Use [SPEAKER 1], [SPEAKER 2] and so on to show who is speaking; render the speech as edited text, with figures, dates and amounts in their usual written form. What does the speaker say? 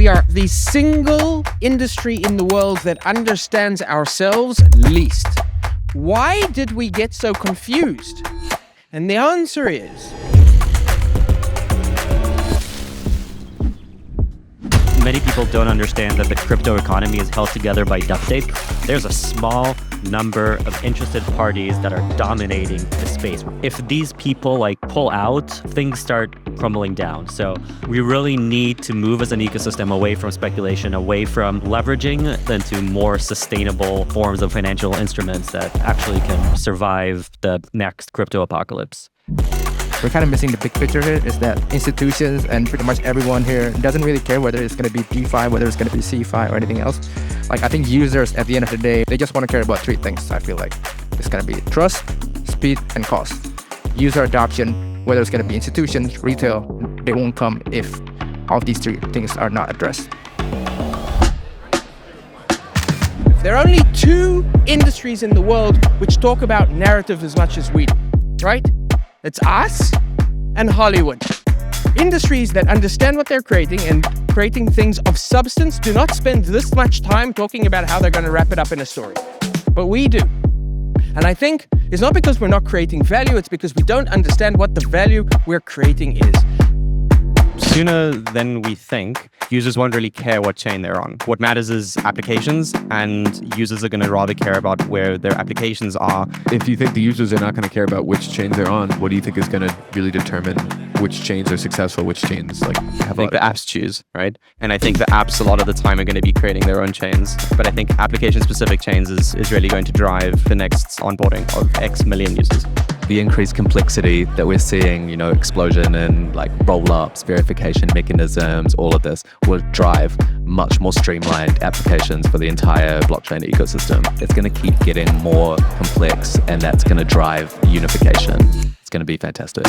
[SPEAKER 1] we are the single industry in the world that understands ourselves least. Why did we get so confused? And the answer is...
[SPEAKER 2] Many people don't understand that the crypto economy is held together by duct tape. There's a small number of interested parties that are dominating the space. If these people pull out, things start crumbling down. So we really need to move as an ecosystem away from speculation, away from leveraging, into more sustainable forms of financial instruments that actually can survive the next crypto apocalypse.
[SPEAKER 3] We're kind of missing the big picture here, is that institutions and pretty much everyone here doesn't really care whether it's going to be DeFi, whether it's going to be CeFi or anything else. I think users at the end of the day, they just want to care about three things, I feel like. It's going to be trust, speed, and cost. User adoption, whether it's going to be institutions, retail, they won't come if all of these three things are not addressed.
[SPEAKER 1] There are only two industries in the world which talk about narrative as much as we do, right? It's us and Hollywood. Industries that understand what they're creating and creating things of substance do not spend this much time talking about how they're going to wrap it up in a story. But we do. And I think it's not because we're not creating value, it's because we don't understand what the value we're creating is.
[SPEAKER 2] Sooner than we think, users won't really care what chain they're on. What matters is applications, and users are going to rather care about where their applications are.
[SPEAKER 4] If you think the users are not going to care about which chains they're on, what do you think is going to really determine which chains are successful, which chains have
[SPEAKER 2] I think the apps choose, right? And I think the apps a lot of the time are going to be creating their own chains. But I think application-specific chains is really going to drive the next onboarding of X million users.
[SPEAKER 5] The increased complexity that we're seeing, explosion in roll-ups, verification mechanisms, all of this will drive much more streamlined applications for the entire blockchain ecosystem. It's going to keep getting more complex, and that's going to drive unification. It's going to be fantastic.